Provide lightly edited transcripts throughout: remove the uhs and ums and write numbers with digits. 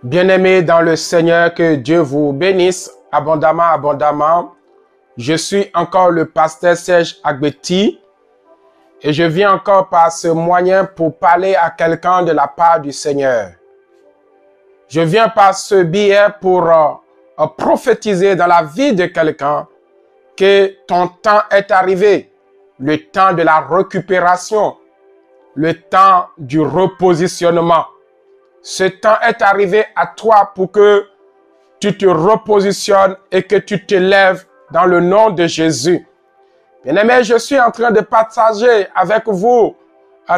Bien-aimés dans le Seigneur, que Dieu vous bénisse abondamment, abondamment. Je suis encore le pasteur Serge Agbeti et je viens encore par ce moyen pour parler à quelqu'un de la part du Seigneur. Je viens par ce biais pour prophétiser dans la vie de quelqu'un que ton temps est arrivé, le temps de la récupération, le temps du repositionnement. Ce temps est arrivé à toi pour que tu te repositionnes et que tu te lèves dans le nom de Jésus. Bien-aimés, je suis en train de partager avec vous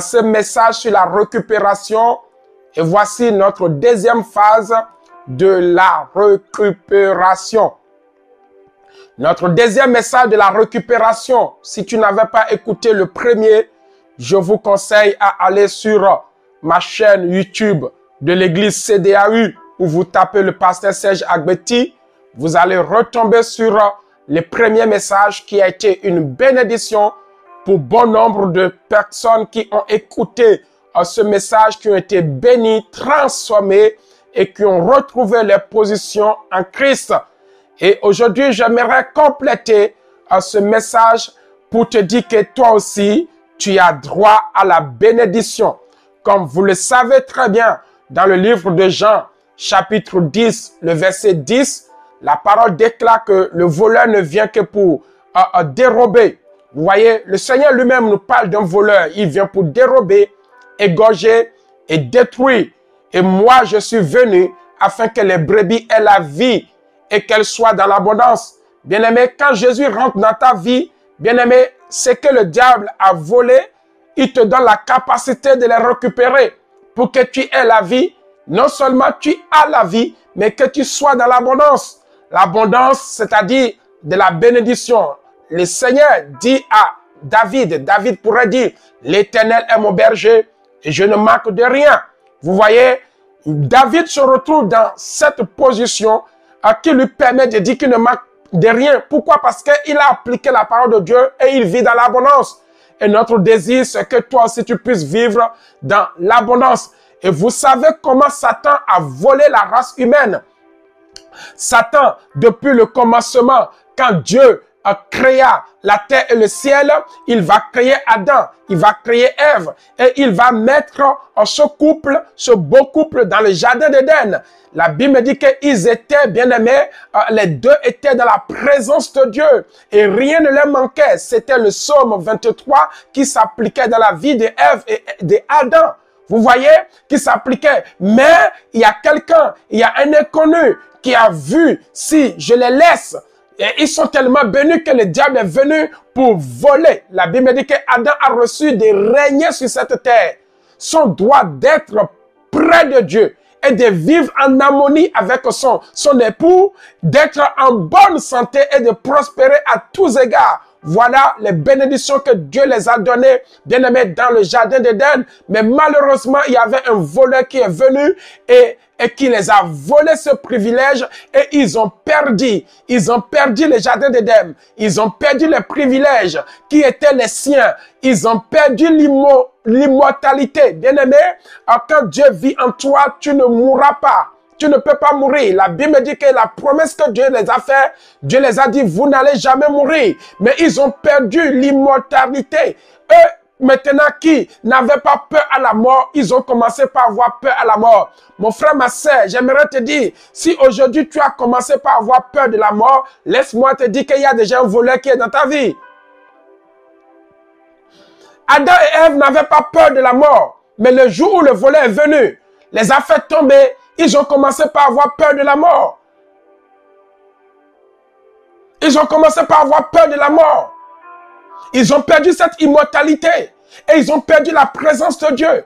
ce message sur la récupération. Et voici notre deuxième phase de la récupération. Notre deuxième message de la récupération. Si tu n'avais pas écouté le premier, je vous conseille à aller sur ma chaîne YouTube de l'église CDAU où vous tapez le pasteur Serge Agbeti. Vous allez retomber sur le premier message qui a été une bénédiction pour bon nombre de personnes qui ont écouté ce message, qui ont été bénis, transformés et qui ont retrouvé leur position en Christ. Et aujourd'hui, j'aimerais compléter ce message pour te dire que toi aussi, tu as droit à la bénédiction. Comme vous le savez très bien, dans le livre de Jean, chapitre 10, le verset 10, la parole déclare que le voleur ne vient que pour dérober. Vous voyez, le Seigneur lui-même nous parle d'un voleur. Il vient pour dérober, égorger et détruire. Et moi, je suis venu afin que les brebis aient la vie et qu'elles soient dans l'abondance. Bien-aimé, quand Jésus rentre dans ta vie, bien-aimé, c'est que le diable a volé, il te donne la capacité de les récupérer pour que tu aies la vie. Non seulement tu as la vie, mais que tu sois dans l'abondance. L'abondance, c'est-à-dire de la bénédiction. Le Seigneur dit à David, David pourrait dire, l'Éternel est mon berger et je ne manque de rien. Vous voyez, David se retrouve dans cette position qui lui permet de dire qu'il ne manque de rien. Pourquoi? Parce qu'il a appliqué la parole de Dieu et il vit dans l'abondance. Et notre désir, c'est que toi aussi tu puisses vivre dans l'abondance. Et vous savez comment Satan a volé la race humaine. Satan, depuis le commencement, quand Dieu a créé la terre et le ciel, il va créer Adam, il va créer Ève et il va mettre ce couple, ce beau couple dans le jardin d'Éden. La Bible dit qu'ils étaient bien-aimés, les deux étaient dans la présence de Dieu et rien ne leur manquait. C'était le psaume 23 qui s'appliquait dans la vie d'Ève et d'Adam. Vous voyez, qui s'appliquait. Mais il y a quelqu'un, il y a un inconnu qui a vu, si je les laisse, et ils sont tellement bénis que le diable est venu pour voler. La Bible dit qu'Adam a reçu de régner sur cette terre. Son droit d'être près de Dieu et de vivre en harmonie avec son époux, d'être en bonne santé et de prospérer à tous égards. Voilà les bénédictions que Dieu les a données, bien aimés, dans le jardin d'Éden. Mais malheureusement, il y avait un voleur qui est venu et qui les a volé ce privilège et ils ont perdu. Ils ont perdu le jardin d'Éden. Ils ont perdu les privilèges qui étaient les siens. Ils ont perdu l'immortalité. Bien aimé, quand Dieu vit en toi, tu ne mourras pas. Tu ne peux pas mourir. La Bible dit que la promesse que Dieu les a fait, Dieu les a dit, vous n'allez jamais mourir. Mais ils ont perdu l'immortalité. Eux, maintenant, qui n'avaient pas peur à la mort, ils ont commencé par avoir peur à la mort. Mon frère, ma sœur, j'aimerais te dire, si aujourd'hui tu as commencé par avoir peur de la mort, laisse-moi te dire qu'il y a déjà un voleur qui est dans ta vie. Adam et Ève n'avaient pas peur de la mort. Mais le jour où le voleur est venu, les a fait tomber. Ils ont commencé par avoir peur de la mort. Ils ont commencé par avoir peur de la mort. Ils ont perdu cette immortalité. Et ils ont perdu la présence de Dieu.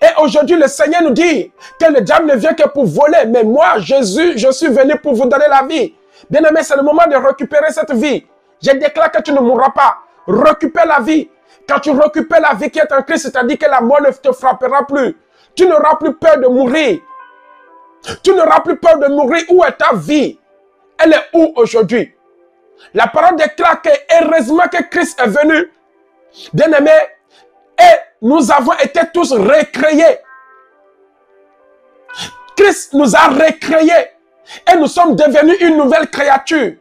Et aujourd'hui, le Seigneur nous dit que le diable ne vient que pour voler. Mais moi, Jésus, je suis venu pour vous donner la vie. Bien aimé, c'est le moment de récupérer cette vie. Je déclare que tu ne mourras pas. Récupère la vie. Quand tu récupères la vie qui est en Christ, c'est-à-dire que la mort ne te frappera plus. Tu n'auras plus peur de mourir. Tu n'auras plus peur de mourir. Où est ta vie? Elle est où aujourd'hui? La parole déclare que heureusement que Christ est venu. Bien aimé, et nous avons été tous recréés. Christ nous a recréés et nous sommes devenus une nouvelle créature.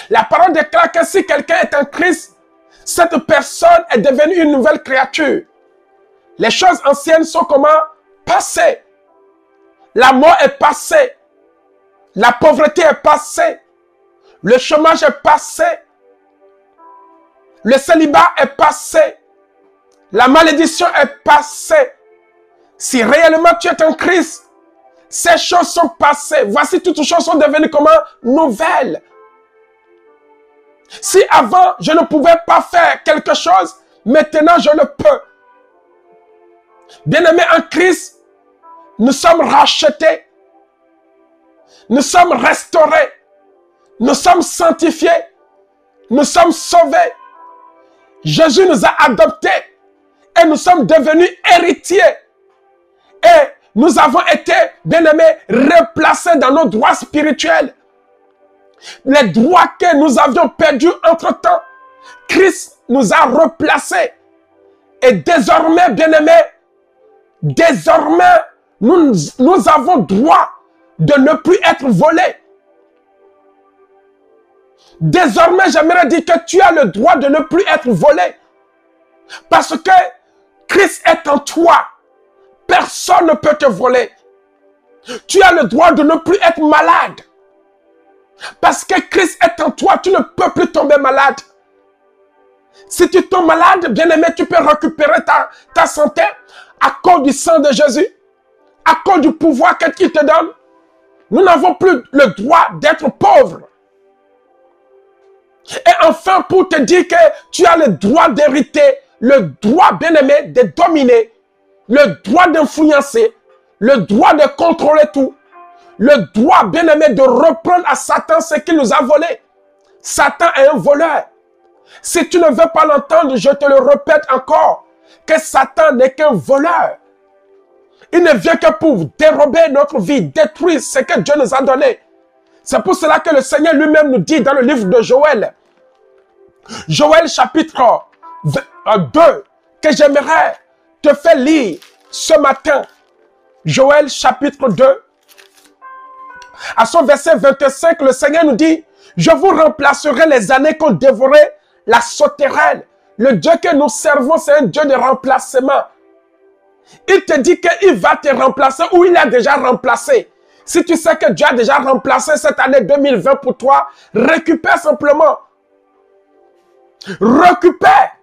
La parole déclare que si quelqu'un est en Christ, cette personne est devenue une nouvelle créature. Les choses anciennes sont comment? Passées. La mort est passée. La pauvreté est passée. Le chômage est passé. Le célibat est passé. La malédiction est passée. Si réellement tu es en Christ, ces choses sont passées. Voici, toutes choses sont devenues comment? Nouvelles. Si avant, je ne pouvais pas faire quelque chose, maintenant je le peux. Bien-aimés en Christ, nous sommes rachetés. Nous sommes restaurés. Nous sommes sanctifiés. Nous sommes sauvés. Jésus nous a adoptés. Et nous sommes devenus héritiers. Et nous avons été, bien-aimés, replacés dans nos droits spirituels. Les droits que nous avions perdus entre-temps, Christ nous a replacés. Et désormais, bien-aimés, désormais, nous avons droit de ne plus être volés. Désormais, j'aimerais dire que tu as le droit de ne plus être volé. Parce que Christ est en toi. Personne ne peut te voler. Tu as le droit de ne plus être malade. Parce que Christ est en toi, tu ne peux plus tomber malade. Si tu tombes malade, bien-aimé, tu peux récupérer ta santé à cause du sang de Jésus, à cause du pouvoir qu'il te donne. Nous n'avons plus le droit d'être pauvres. Et enfin, pour te dire que tu as le droit d'hériter, le droit, bien-aimé, de dominer, le droit d'influencer, le droit de contrôler tout, le droit, bien-aimé, de reprendre à Satan ce qu'il nous a volé. Satan est un voleur. Si tu ne veux pas l'entendre, je te le répète encore, que Satan n'est qu'un voleur. Il ne vient que pour dérober notre vie, détruire ce que Dieu nous a donné. C'est pour cela que le Seigneur lui-même nous dit dans le livre de Joël, Joël chapitre 2, que j'aimerais te faire lire ce matin. Joël chapitre 2, à son verset 25, le Seigneur nous dit, je vous remplacerai les années qu'ont dévoré la sauterelle. Le Dieu que nous servons, c'est un Dieu de remplacement. Il te dit qu'il va te remplacer ou il a déjà remplacé. Si tu sais que Dieu a déjà remplacé cette année 2020 pour toi, récupère simplement. Récupère.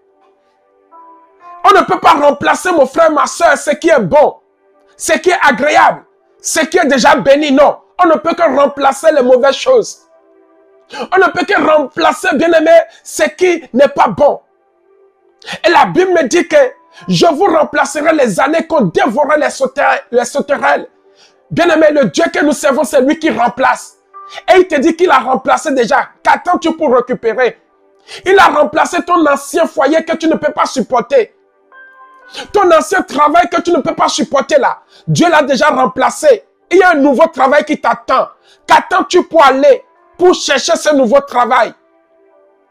On ne peut pas remplacer, mon frère, ma soeur, ce qui est bon, ce qui est agréable, ce qui est déjà béni. Non, on ne peut que remplacer les mauvaises choses. On ne peut que remplacer, bien-aimé, ce qui n'est pas bon. Et la Bible me dit que je vous remplacerai les années qu'ont dévoré les sauterelles. Bien-aimé, le Dieu que nous servons, c'est lui qui remplace. Et il te dit qu'il a remplacé déjà. Qu'attends-tu pour récupérer? Il a remplacé ton ancien foyer que tu ne peux pas supporter. Ton ancien travail que tu ne peux pas supporter là. Dieu l'a déjà remplacé. Il y a un nouveau travail qui t'attend. Qu'attends-tu pour aller, pour chercher ce nouveau travail?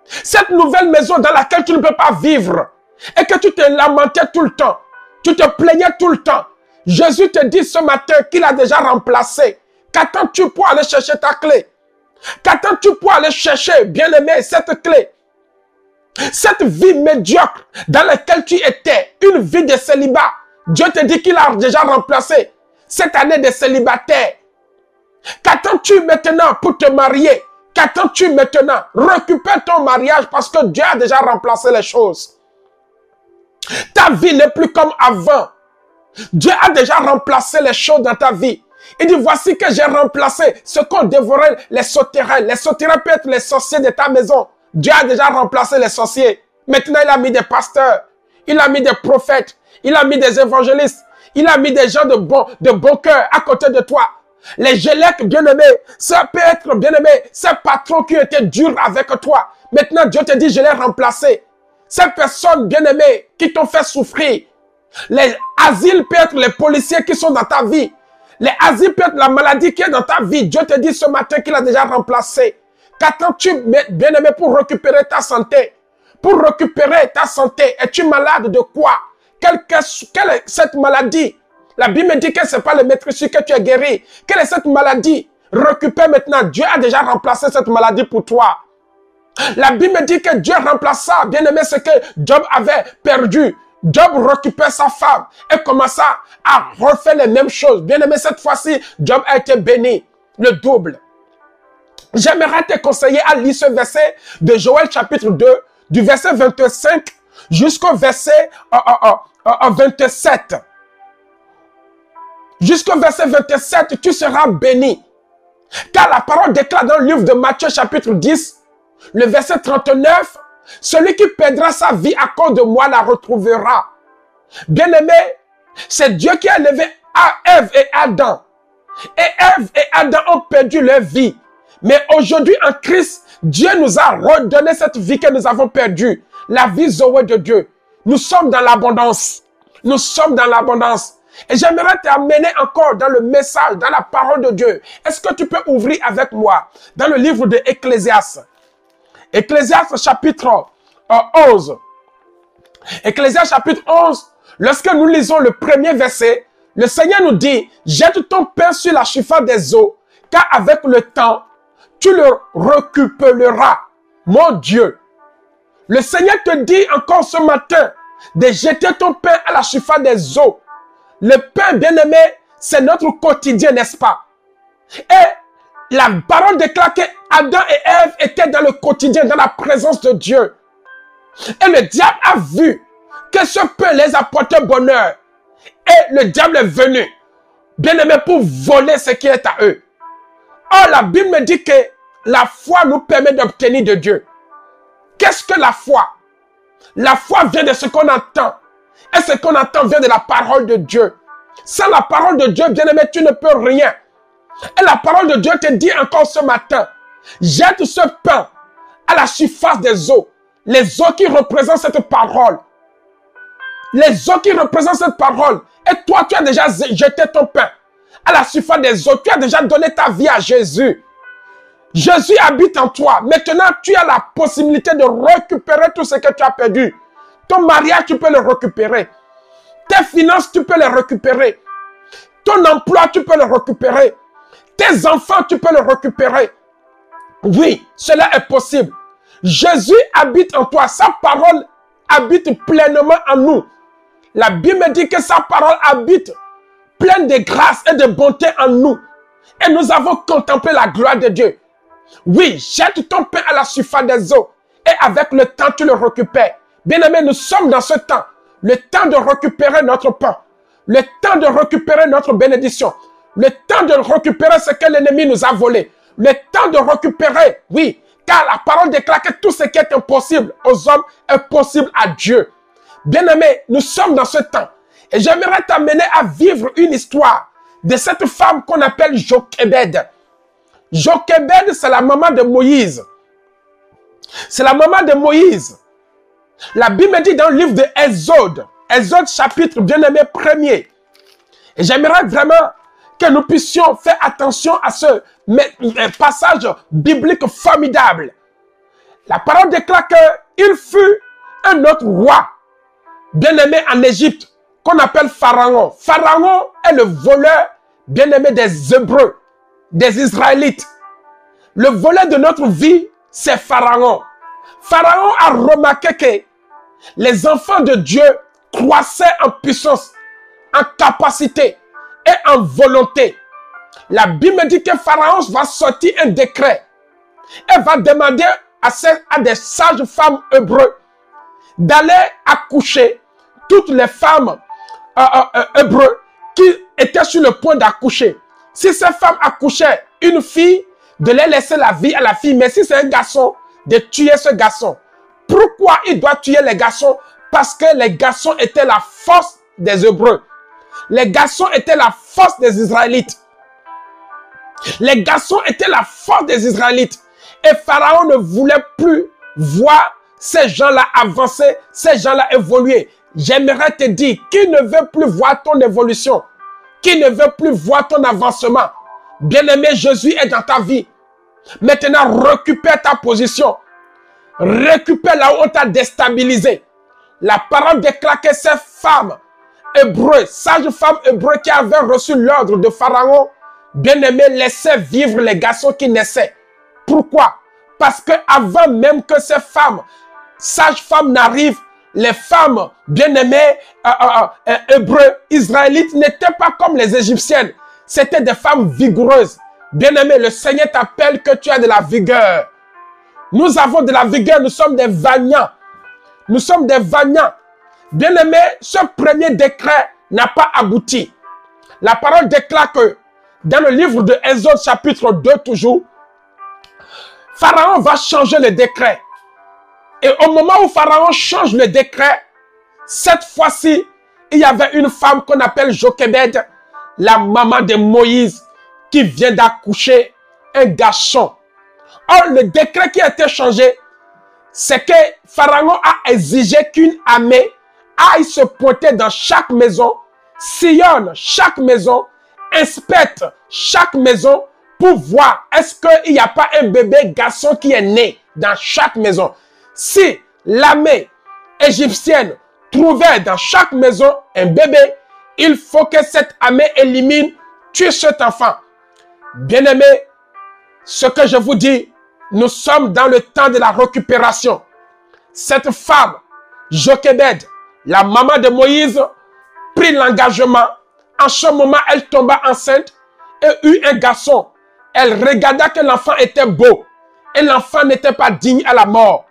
Cette nouvelle maison dans laquelle tu ne peux pas vivre. Et que tu te lamentais tout le temps. Tu te plaignais tout le temps. Jésus te dit ce matin qu'il a déjà remplacé. Qu'attends-tu pour aller chercher ta clé? Qu'attends-tu pour aller chercher, bien-aimé, cette clé? Cette vie médiocre dans laquelle tu étais, une vie de célibat, Dieu te dit qu'il a déjà remplacé cette année de célibataire. Qu'attends-tu maintenant pour te marier? Qu'attends-tu maintenant? Récupère ton mariage parce que Dieu a déjà remplacé les choses. Ta vie n'est plus comme avant. Dieu a déjà remplacé les choses dans ta vie. Il dit, voici que j'ai remplacé ce qu'ont dévoré les sauterelles. Les sauterelles peuvent être les sorciers de ta maison. Dieu a déjà remplacé les sorciers. Maintenant, il a mis des pasteurs. Il a mis des prophètes. Il a mis des évangélistes. Il a mis des gens de bon cœur à côté de toi. Les gélèques, bien-aimés, ça peut être, bien-aimés, ces patrons qui étaient durs avec toi. Maintenant, Dieu te dit, je l'ai remplacé. Ces personnes, bien-aimées, qui t'ont fait souffrir. Les asiles peuvent être les policiers qui sont dans ta vie. Les asiles peuvent être la maladie qui est dans ta vie. Dieu te dit ce matin qu'il a déjà remplacé. Qu'attends-tu, bien-aimé, pour récupérer ta santé? Pour récupérer ta santé, es-tu malade de quoi? Quelle est cette maladie? La Bible me dit que ce n'est pas le maîtrise que tu es guéri. Quelle est cette maladie? Récupère maintenant. Dieu a déjà remplacé cette maladie pour toi. La Bible me dit que Dieu remplaça, bien aimé, ce que Job avait perdu. Job récupère sa femme et commença à refaire les mêmes choses. Bien aimé, cette fois-ci, Job a été béni, le double. J'aimerais te conseiller à lire ce verset de Joël chapitre 2, du verset 25 jusqu'au verset 27. Jusqu'au verset 27, tu seras béni. Car la parole déclare dans le livre de Matthieu chapitre 10, le verset 39, celui qui perdra sa vie à cause de moi la retrouvera. Bien-aimé, c'est Dieu qui a élevé Ève et Adam. Et Ève et Adam ont perdu leur vie. Mais aujourd'hui en Christ, Dieu nous a redonné cette vie que nous avons perdue. La vie Zoé de Dieu. Nous sommes dans l'abondance. Nous sommes dans l'abondance. Et j'aimerais t'amener encore dans le message, dans la parole de Dieu. Est-ce que tu peux ouvrir avec moi dans le livre de Ecclésiaste? Ecclésiaste chapitre 11. Ecclésiaste chapitre 11, lorsque nous lisons le premier verset, le Seigneur nous dit, jette ton pain sur la surface des eaux, car avec le temps, tu le récupéreras. Mon Dieu. Le Seigneur te dit encore ce matin de jeter ton pain à la surface des eaux. Le pain, bien-aimé, c'est notre quotidien, n'est-ce pas? Et la parole déclare que Adam et Ève étaient dans le quotidien, dans la présence de Dieu. Et le diable a vu que ce pain les apportait bonheur. Et le diable est venu, bien-aimé, pour voler ce qui est à eux. Or, la Bible me dit que la foi nous permet d'obtenir de Dieu. Qu'est-ce que la foi? La foi vient de ce qu'on entend. Et ce qu'on entend vient de la parole de Dieu. Sans la parole de Dieu, bien-aimé, tu ne peux rien. Et la parole de Dieu te dit encore ce matin, jette ce pain à la surface des eaux. Les eaux qui représentent cette parole. Les eaux qui représentent cette parole. Et toi, tu as déjà jeté ton pain à la surface des eaux. Tu as déjà donné ta vie à Jésus. Jésus habite en toi. Maintenant, tu as la possibilité de récupérer tout ce que tu as perdu. Ton mariage, tu peux le récupérer. Tes finances, tu peux les récupérer. Ton emploi, tu peux le récupérer. Tes enfants, tu peux le récupérer. Oui, cela est possible. Jésus habite en toi. Sa parole habite pleinement en nous. La Bible me dit que sa parole habite pleine de grâce et de bonté en nous. Et nous avons contemplé la gloire de Dieu. Oui, jette ton pain à la surface des eaux. Et avec le temps, tu le récupères. Bien-aimés, nous sommes dans ce temps. Le temps de récupérer notre pain. Le temps de récupérer notre bénédiction. Le temps de récupérer ce que l'ennemi nous a volé. Le temps de récupérer, oui. Car la parole déclare que tout ce qui est impossible aux hommes est possible à Dieu. Bien-aimés, nous sommes dans ce temps. Et j'aimerais t'amener à vivre une histoire de cette femme qu'on appelle Jochebed. Jochebed, c'est la maman de Moïse. C'est la maman de Moïse. La Bible me dit dans le livre de Exode, Exode chapitre bien-aimé 1er. Et j'aimerais vraiment que nous puissions faire attention à ce passage biblique formidable. La parole déclare qu'il fut un autre roi, bien-aimé en Égypte, qu'on appelle Pharaon. Pharaon est le voleur bien-aimé des Hébreux, des Israélites. Le voleur de notre vie, c'est Pharaon. Pharaon a remarqué que les enfants de Dieu croissaient en puissance, en capacité et en volonté. La Bible me dit que Pharaon va sortir un décret et va demander à des sages femmes hébreux d'aller accoucher toutes les femmes hébreux qui étaient sur le point d'accoucher. Si ces femmes accouchaient une fille, de les laisser la vie à la fille. Mais si c'est un garçon, de tuer ce garçon. Pourquoi il doit tuer les garçons? Parce que les garçons étaient la force des Hébreux. Les garçons étaient la force des Israélites. Les garçons étaient la force des Israélites. Et Pharaon ne voulait plus voir ces gens-là avancer, ces gens-là évoluer. J'aimerais te dire, qui ne veut plus voir ton évolution? Qui ne veut plus voir ton avancement? Bien-aimé, Jésus est dans ta vie. Maintenant, récupère ta position. Récupère là où on t'a déstabilisé. La parole déclare que ces femmes hébreu, sage-femme hébreu qui avait reçu l'ordre de Pharaon, bien-aimé, laissait vivre les garçons qui naissaient. Pourquoi? Parce que avant même que ces femmes, sages-femmes n'arrivent, les femmes bien-aimées hébreux, israélites n'étaient pas comme les égyptiennes. C'était des femmes vigoureuses. Bien-aimé, le Seigneur t'appelle que tu as de la vigueur. Nous avons de la vigueur, nous sommes des vagnants. Nous sommes des vagnants. Bien-aimé, ce premier décret n'a pas abouti. La parole déclare que dans le livre de Exode chapitre 2 toujours, Pharaon va changer le décret. Et au moment où Pharaon change le décret, cette fois-ci, il y avait une femme qu'on appelle Jochébed, la maman de Moïse, qui vient d'accoucher un garçon. Or, le décret qui a été changé, c'est que Pharaon a exigé qu'une armée aille se pointer dans chaque maison, sillonne chaque maison, inspecte chaque maison pour voir est-ce qu'il n'y a pas un bébé garçon qui est né dans chaque maison. Si l'armée égyptienne trouvait dans chaque maison un bébé, il faut que cette armée élimine, tue cet enfant. Bien-aimé, ce que je vous dis, nous sommes dans le temps de la récupération. Cette femme, Jochébed, la maman de Moïse, prit l'engagement. En ce moment, elle tomba enceinte et eut un garçon. Elle regarda que l'enfant était beau et l'enfant n'était pas digne à la mort.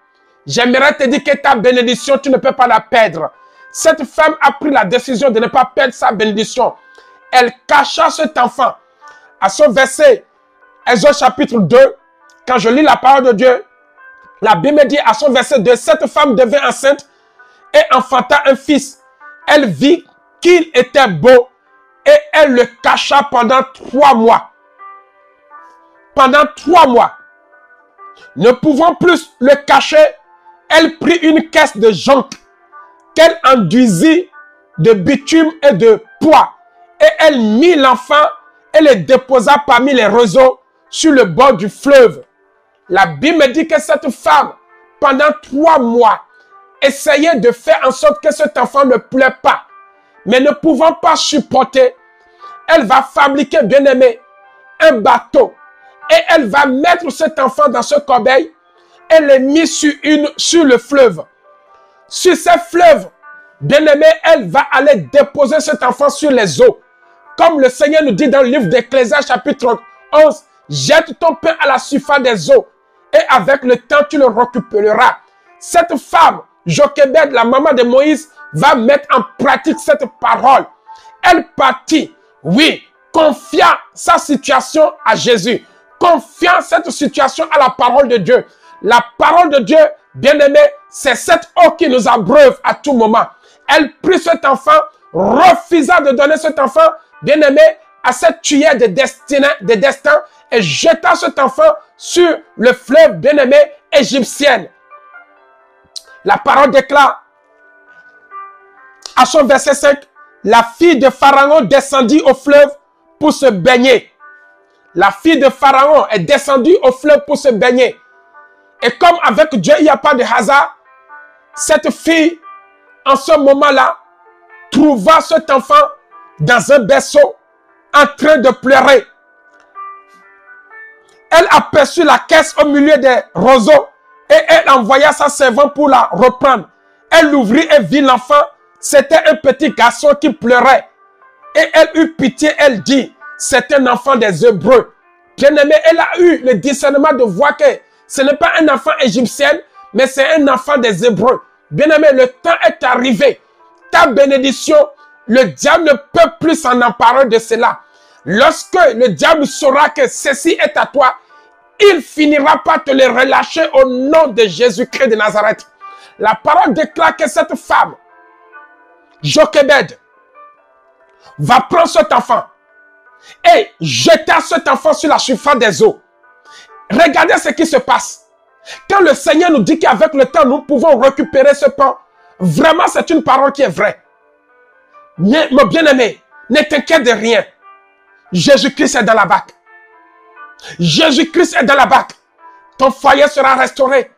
J'aimerais te dire que ta bénédiction, tu ne peux pas la perdre. Cette femme a pris la décision de ne pas perdre sa bénédiction. Elle cacha cet enfant. À ce verset, Exode chapitre 2, quand je lis la parole de Dieu, la Bible dit à son verset 2, cette femme devint enceinte et enfanta un fils. Elle vit qu'il était beau et elle le cacha pendant 3 mois. Pendant 3 mois. Ne pouvant plus le cacher, elle prit une caisse de jonc qu'elle enduisit de bitume et de poids. Et elle mit l'enfant et le déposa parmi les roseaux sur le bord du fleuve. La Bible dit que cette femme, pendant 3 mois, essayait de faire en sorte que cet enfant ne pleure pas. Mais ne pouvant pas supporter, elle va fabriquer, bien-aimé, un bateau. Et elle va mettre cet enfant dans ce corbeil et le met sur le fleuve. Sur ce fleuve, bien-aimé, elle va aller déposer cet enfant sur les eaux. Comme le Seigneur nous dit dans le livre d'Ecclésiaste chapitre 11, jette ton pain à la surface des eaux et avec le temps tu le récupéreras. Cette femme, Jochébed, la maman de Moïse, va mettre en pratique cette parole. Elle partit, oui, confiant sa situation à Jésus, confiant cette situation à la parole de Dieu. La parole de Dieu, bien-aimé, c'est cette eau qui nous abreuve à tout moment. Elle prit cet enfant, refusa de donner cet enfant, bien-aimé, à cette tuyère de destin et jeta cet enfant sur le fleuve, bien-aimé, égyptienne. La parole déclare à son verset 5, la fille de Pharaon descendit au fleuve pour se baigner. La fille de Pharaon est descendue au fleuve pour se baigner. Et comme avec Dieu, il n'y a pas de hasard, cette fille, en ce moment-là, trouva cet enfant dans un berceau en train de pleurer. Elle aperçut la caisse au milieu des roseaux et elle envoya sa servante pour la reprendre. Elle l'ouvrit et vit l'enfant. C'était un petit garçon qui pleurait. Et elle eut pitié, elle dit, c'est un enfant des Hébreux. Bien-aimé, elle a eu le discernement de voir que ce n'est pas un enfant égyptien, mais c'est un enfant des Hébreux. Bien-aimé, le temps est arrivé. Ta bénédiction, le diable ne peut plus s'en emparer de cela. Lorsque le diable saura que ceci est à toi, il finira par te le relâcher au nom de Jésus-Christ de Nazareth. La parole déclare que cette femme, Jochébed, va prendre cet enfant et jeter cet enfant sur la surface des eaux. Regardez ce qui se passe. Quand le Seigneur nous dit qu'avec le temps, nous pouvons récupérer ce pain, vraiment c'est une parole qui est vraie. Mais, mon bien-aimé, ne t'inquiète de rien. Jésus-Christ est dans la barque. Jésus-Christ est dans la barque. Ton foyer sera restauré.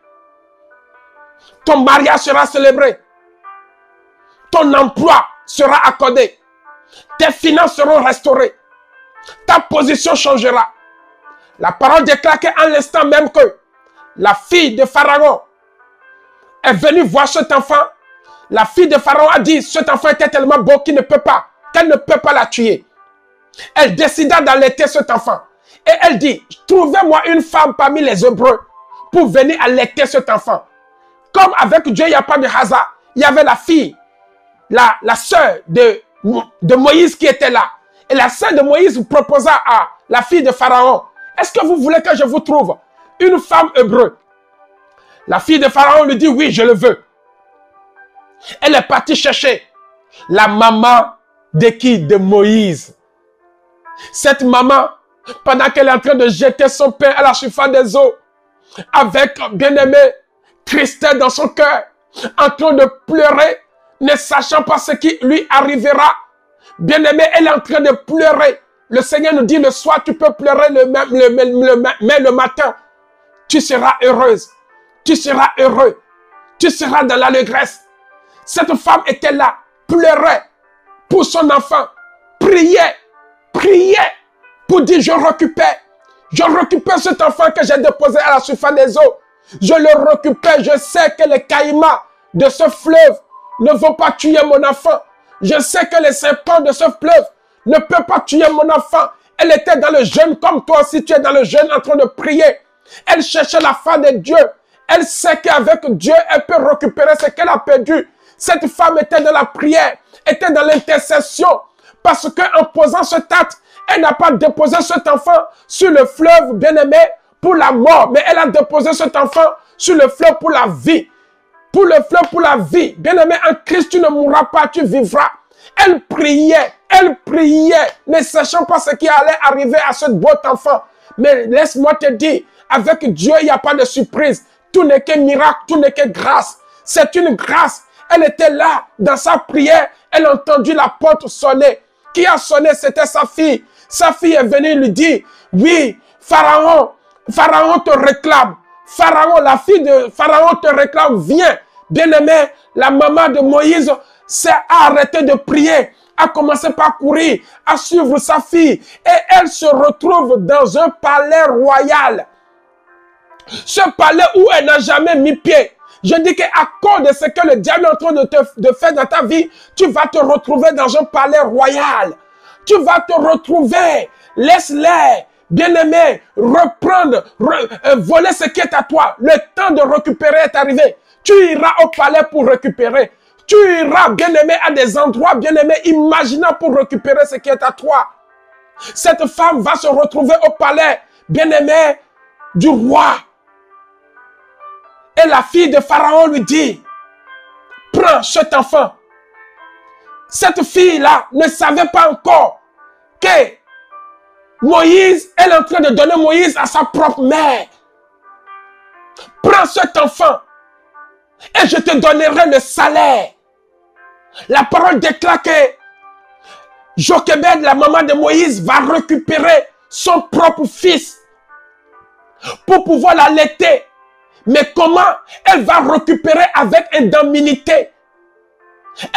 Ton mariage sera célébré. Ton emploi sera accordée. Tes finances seront restaurées. Ta position changera. La parole déclare qu'à l'instant même que la fille de Pharaon est venue voir cet enfant, la fille de Pharaon a dit, cet enfant était tellement beau qu'elle ne peut pas la tuer. Elle décida d'allaiter cet enfant. Et elle dit, trouvez-moi une femme parmi les Hébreux pour venir allaiter cet enfant. Comme avec Dieu, il n'y a pas de hasard. Il y avait la fille, la sœur de Moïse qui était là. Et la sœur de Moïse proposa à la fille de Pharaon, est-ce que vous voulez que je vous trouve une femme hébreu? La fille de Pharaon lui dit, oui, je le veux. Elle est partie chercher la maman de qui? De Moïse. Cette maman, pendant qu'elle est en train de jeter son pain à la surface des eaux, avec, bien-aimé, tristesse dans son cœur, en train de pleurer, ne sachant pas ce qui lui arrivera. Bien-aimé, elle est en train de pleurer. Le Seigneur nous dit, le soir, tu peux pleurer, mais le matin, tu seras heureuse. Tu seras heureux. Tu seras dans l'allégresse. Cette femme était là, pleurait pour son enfant, priait pour dire, je récupère cet enfant que j'ai déposé à la surface des eaux. Je le récupère, je sais que les caïmans de ce fleuve ne vont pas tuer mon enfant. Je sais que les serpents de ce fleuve ne peuvent pas tuer mon enfant. Elle était dans le jeûne comme toi aussi, tu es dans le jeûne en train de prier. Elle cherchait la face de Dieu. Elle sait qu'avec Dieu, elle peut récupérer ce qu'elle a perdu. Cette femme était dans la prière, était dans l'intercession. Parce qu'en posant cet acte, elle n'a pas déposé cet enfant sur le fleuve, bien-aimé, pour la mort. Mais elle a déposé cet enfant sur le fleuve pour la vie. Pour le fleuve, pour la vie. Bien-aimé, en Christ, tu ne mourras pas, tu vivras. Elle priait, ne sachant pas ce qui allait arriver à ce beau enfant. Mais laisse-moi te dire, avec Dieu, il n'y a pas de surprise. Tout n'est que miracle, tout n'est que grâce. C'est une grâce. Elle était là, dans sa prière, elle a entendu la porte sonner. Qui a sonné? C'était sa fille. Sa fille est venue lui dire, oui, Pharaon te réclame. Pharaon, la fille de Pharaon te réclame, viens. Bien-aimé, la maman de Moïse s'est arrêtée de prier, a commencé par courir, à suivre sa fille. Et elle se retrouve dans un palais royal. Ce palais où elle n'a jamais mis pied. Je dis qu'à cause de ce que le diable est en train de faire dans ta vie, tu vas te retrouver dans un palais royal. Tu vas te retrouver. Laisse-les, bien-aimé, reprendre, voler ce qui est à toi. Le temps de récupérer est arrivé. Tu iras au palais pour récupérer. Tu iras, bien-aimé, à des endroits, bien-aimé, imaginants pour récupérer ce qui est à toi. Cette femme va se retrouver au palais, bien-aimé, du roi. Et la fille de Pharaon lui dit, prends cet enfant. Cette fille-là ne savait pas encore que Moïse, elle est en train de donner Moïse à sa propre mère. Prends cet enfant et je te donnerai le salaire. La parole déclare que Jochebed, la maman de Moïse, va récupérer son propre fils pour pouvoir l'allaiter. Mais comment elle va récupérer avec indemnité?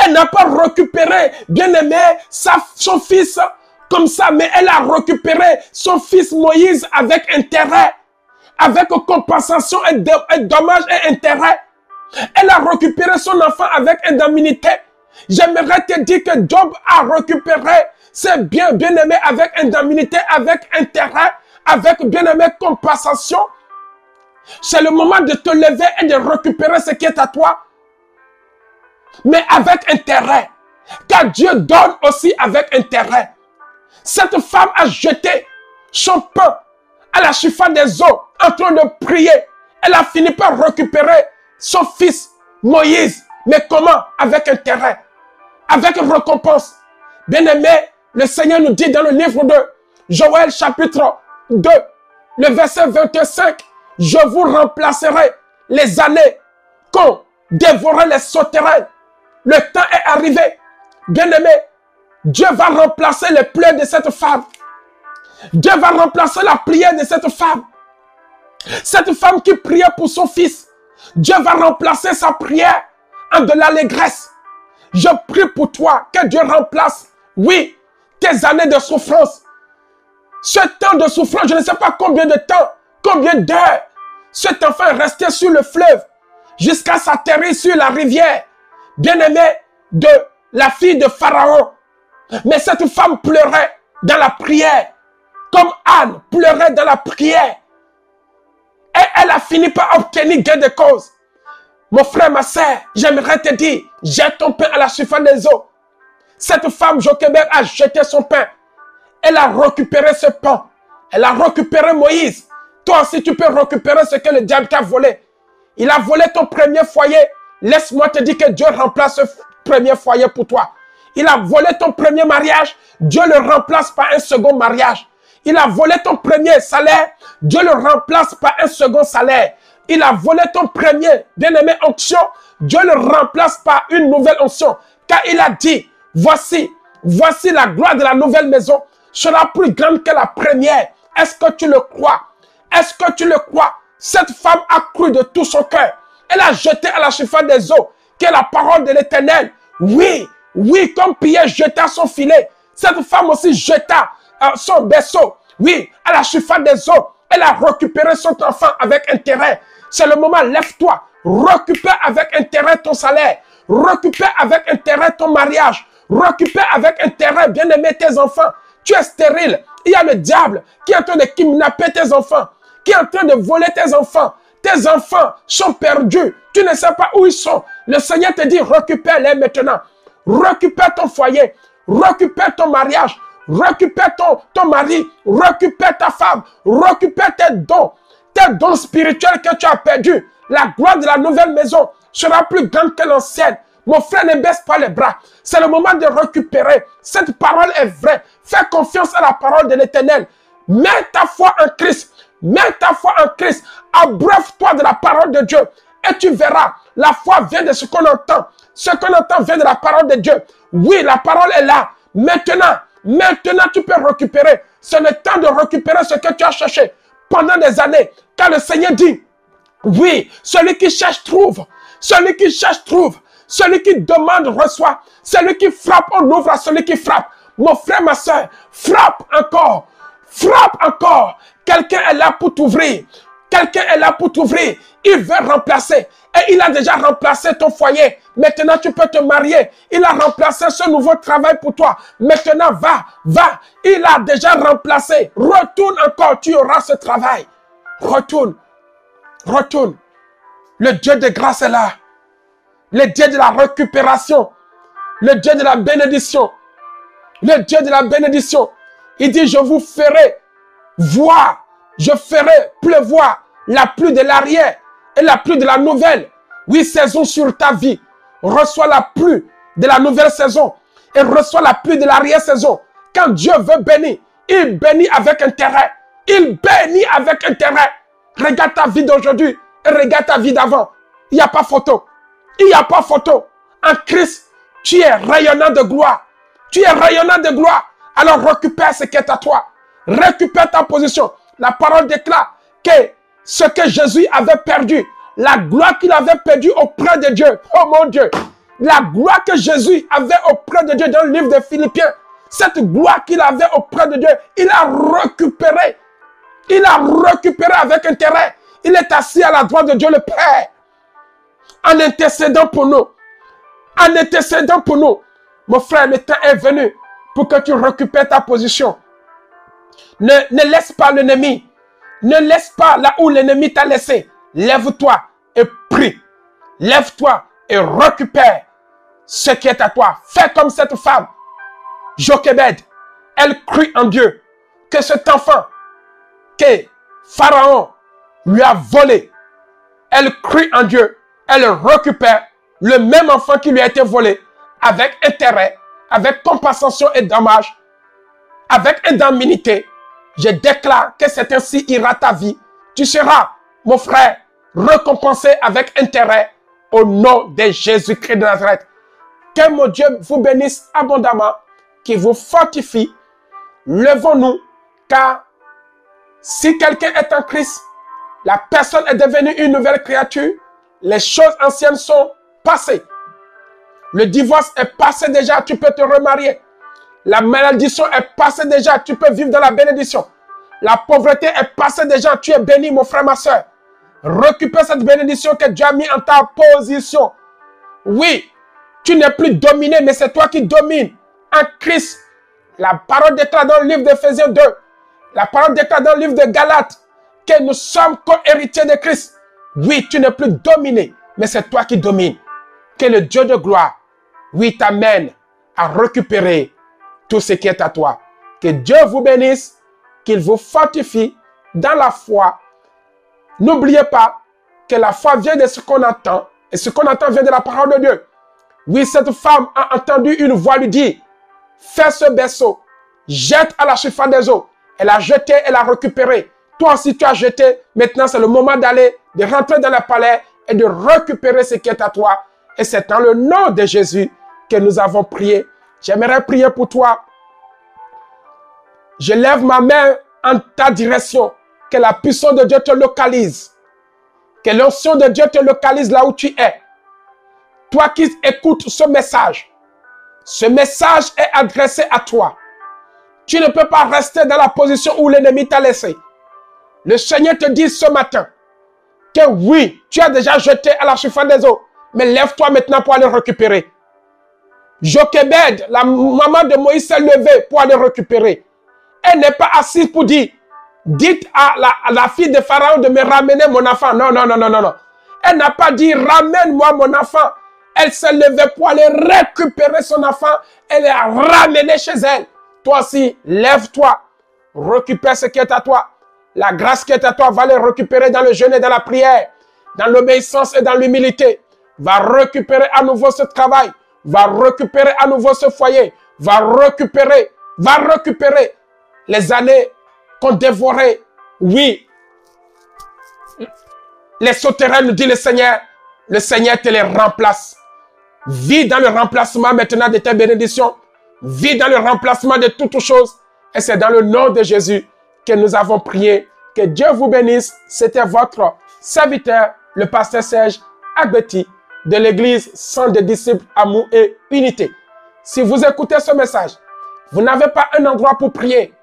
Elle n'a pas récupéré, bien-aimé, son fils comme ça, mais elle a récupéré son fils Moïse avec intérêt, avec compensation et dommage et intérêt. Elle a récupéré son enfant avec indemnité. J'aimerais te dire que Job a récupéré ses biens, bien-aimé, avec indemnité, avec intérêt, avec, bien-aimé, compensation. C'est le moment de te lever et de récupérer ce qui est à toi. Mais avec intérêt. Car Dieu donne aussi avec intérêt. Cette femme a jeté son pain à la surface des eaux en train de prier. Elle a fini par récupérer son fils Moïse. Mais comment? Avec intérêt. Avec récompense. Bien-aimé, le Seigneur nous dit dans le livre de Joël chapitre 2, le verset 25. Je vous remplacerai les années qu'ont dévoré les sauterelles. Le temps est arrivé. Bien-aimé, Dieu va remplacer les pleurs de cette femme. Dieu va remplacer la prière de cette femme. Cette femme qui priait pour son fils. Dieu va remplacer sa prière en de l'allégresse. Je prie pour toi que Dieu remplace, oui, tes années de souffrance. Ce temps de souffrance, je ne sais pas combien de temps, combien d'heures, cet enfant est resté sur le fleuve jusqu'à s'atterrir sur la rivière, bien-aimée de la fille de Pharaon. Mais cette femme pleurait dans la prière, comme Anne pleurait dans la prière. Et elle a fini par obtenir gain de cause. Mon frère, ma soeur, j'aimerais te dire, jette ton pain à la surface des eaux. Cette femme, Jochebed, a jeté son pain. Elle a récupéré ce pain. Elle a récupéré Moïse. Toi aussi, tu peux récupérer ce que le diable t'a volé. Il a volé ton premier foyer. Laisse-moi te dire que Dieu remplace ce premier foyer pour toi. Il a volé ton premier mariage. Dieu le remplace par un second mariage. Il a volé ton premier salaire. Dieu le remplace par un second salaire. Il a volé ton premier bien-aimé onction. Dieu le remplace par une nouvelle onction. Car il a dit, voici la gloire de la nouvelle maison sera plus grande que la première. Est-ce que tu le crois? Est-ce que tu le crois? Cette femme a cru de tout son cœur. Elle a jeté à la surface des eaux, qui est la parole de l'Éternel. Oui, comme Pierre jeta son filet, cette femme aussi jeta son berceau. Oui, à la surface des eaux, elle a récupéré son enfant avec intérêt. C'est le moment, lève-toi, récupère avec intérêt ton salaire, récupère avec intérêt ton mariage, récupère avec intérêt, bien-aimé, tes enfants. Tu es stérile. Il y a le diable qui est en train de kidnapper tes enfants, qui est en train de voler tes enfants. Tes enfants sont perdus. Tu ne sais pas où ils sont. Le Seigneur te dit, récupère-les maintenant. Récupère ton foyer. Récupère ton mariage. Récupère ton mari. Récupère ta femme. Récupère tes dons spirituels que tu as perdus. La gloire de la nouvelle maison sera plus grande que l'ancienne. Mon frère, ne baisse pas les bras. C'est le moment de récupérer. Cette parole est vraie. Fais confiance à la parole de l'Éternel. Mets ta foi en Christ. Mets ta foi en Christ. Abreuve-toi de la parole de Dieu. Et tu verras, la foi vient de ce qu'on entend. Ce qu'on entend vient de la parole de Dieu. Oui, la parole est là. Maintenant, tu peux récupérer. C'est le temps de récupérer ce que tu as cherché pendant des années. Car le Seigneur dit, oui, celui qui cherche trouve. Celui qui cherche trouve. Celui qui demande reçoit. Celui qui frappe, on ouvre à celui qui frappe. Mon frère, ma soeur, frappe encore. Frappe encore. Quelqu'un est là pour t'ouvrir. Quelqu'un est là pour t'ouvrir. Il veut remplacer. Et il a déjà remplacé ton foyer. Maintenant, tu peux te marier. Il a remplacé ce nouveau travail pour toi. Maintenant, va. Il a déjà remplacé. Retourne encore. Tu auras ce travail. Retourne. Le Dieu de grâce est là. Le Dieu de la récupération. Le Dieu de la bénédiction. Le Dieu de la bénédiction. Il dit, je vous ferai voir. Je ferai pleuvoir la pluie de l'arrière et la pluie de la nouvelle. Oui, saison sur ta vie. Reçois la pluie de la nouvelle saison et reçois la pluie de l'arrière-saison. Quand Dieu veut bénir, il bénit avec intérêt. Il bénit avec intérêt. Regarde ta vie d'aujourd'hui et regarde ta vie d'avant. Il n'y a pas photo. Il n'y a pas photo. En Christ, tu es rayonnant de gloire. Tu es rayonnant de gloire. Alors récupère ce qui est à toi. Récupère ta position. La parole déclare que ce que Jésus avait perdu, la gloire qu'il avait perdue auprès de Dieu. Oh mon Dieu. La gloire que Jésus avait auprès de Dieu dans le livre de Philippiens. Cette gloire qu'il avait auprès de Dieu, il a récupéré. Il a récupéré avec intérêt. Il est assis à la droite de Dieu le Père. En intercédant pour nous. En intercédant pour nous. Mon frère, le temps est venu pour que tu récupères ta position. Ne laisse pas l'ennemi. Ne laisse pas là où l'ennemi t'a laissé. Lève-toi et prie. Lève-toi et récupère ce qui est à toi. Fais comme cette femme. Jochebed, elle crut en Dieu que cet enfant que Pharaon lui a volé, elle crut en Dieu. Elle récupère le même enfant qui lui a été volé avec intérêt, avec compensation et dommage, avec indemnité. Je déclare que c'est ainsi ira ta vie. Tu seras, mon frère, récompensé avec intérêt au nom de Jésus-Christ de Nazareth. Que mon Dieu vous bénisse abondamment, qu'il vous fortifie. Levons-nous, car si quelqu'un est en Christ, la personne est devenue une nouvelle créature. Les choses anciennes sont passées. Le divorce est passé déjà, tu peux te remarier. La malédiction est passée déjà, tu peux vivre dans la bénédiction. La pauvreté est passée déjà, tu es béni, mon frère, ma soeur. Récupère cette bénédiction que Dieu a mis en ta position. Oui, tu n'es plus dominé, mais c'est toi qui domines. En Christ, la parole déclare dans le livre d'Éphésiens 2, la parole déclare dans le livre de Galates, que nous sommes co-héritiers de Christ. Oui, tu n'es plus dominé, mais c'est toi qui domines. Que le Dieu de gloire, oui, t'amène à récupérer tout ce qui est à toi. Que Dieu vous bénisse, qu'il vous fortifie dans la foi. N'oubliez pas que la foi vient de ce qu'on entend, et ce qu'on entend vient de la parole de Dieu. Oui, cette femme a entendu une voix lui dire, fais ce berceau, jette à la surface des eaux. Elle a jeté, elle a récupéré. Toi aussi, tu as jeté. Maintenant, c'est le moment d'aller, de rentrer dans le palais et de récupérer ce qui est à toi. Et c'est dans le nom de Jésus que nous avons prié. J'aimerais prier pour toi. Je lève ma main en ta direction. Que la puissance de Dieu te localise. Que l'onction de Dieu te localise là où tu es. Toi qui écoutes ce message est adressé à toi. Tu ne peux pas rester dans la position où l'ennemi t'a laissé. Le Seigneur te dit ce matin que oui, tu as déjà jeté à la surface des eaux, mais lève-toi maintenant pour aller récupérer. Jochebed, la maman de Moïse, s'est levée pour aller récupérer. Elle n'est pas assise pour dire, dites à la fille de Pharaon de me ramener mon enfant. Non, non, non, non, non, non. Elle n'a pas dit, ramène-moi mon enfant. Elle s'est levée pour aller récupérer son enfant. Elle l'a ramené chez elle. Toi aussi, lève-toi. Récupère ce qui est à toi. La grâce qui est à toi, va les récupérer dans le jeûne et dans la prière. Dans l'obéissance et dans l'humilité. Va récupérer à nouveau ce travail. Va récupérer à nouveau ce foyer. Va récupérer les années qu'on dévorait. Oui. Les sauterelles, nous dit le Seigneur te les remplace. Vis dans le remplacement maintenant de tes bénédictions. Vis dans le remplacement de toutes choses. Et c'est dans le nom de Jésus que nous avons prié. Que Dieu vous bénisse. C'était votre serviteur, le pasteur Serge Agbeti, de l'église Centre des disciples, amour et unité. Si vous écoutez ce message, vous n'avez pas un endroit pour prier.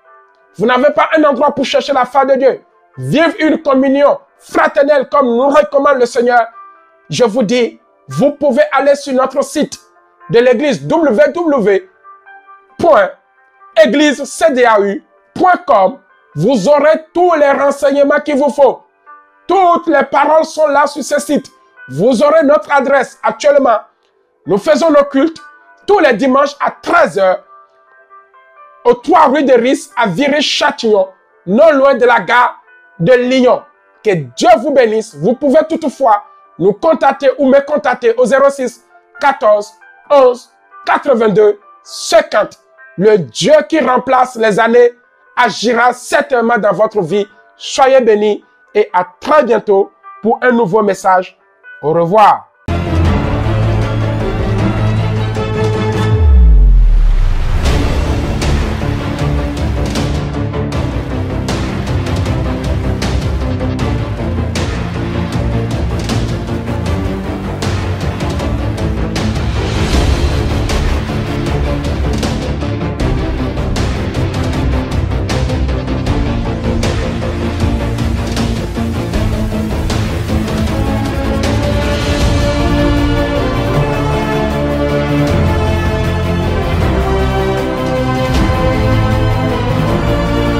Vous n'avez pas un endroit pour chercher la face de Dieu. Vivre une communion fraternelle comme nous recommande le Seigneur. Je vous dis, vous pouvez aller sur notre site de l'église www.églisecdau.com. Vous aurez tous les renseignements qu'il vous faut. Toutes les paroles sont là sur ce site. Vous aurez notre adresse actuellement. Nous faisons nos cultes tous les dimanches à 13h au 3 rue de Ris à Viry-Châtillon, non loin de la gare de Lyon. Que Dieu vous bénisse. Vous pouvez toutefois nous contacter ou me contacter au 06 14 11 82 50. Le Dieu qui remplace les années agira certainement dans votre vie. Soyez bénis et à très bientôt pour un nouveau message. Au revoir.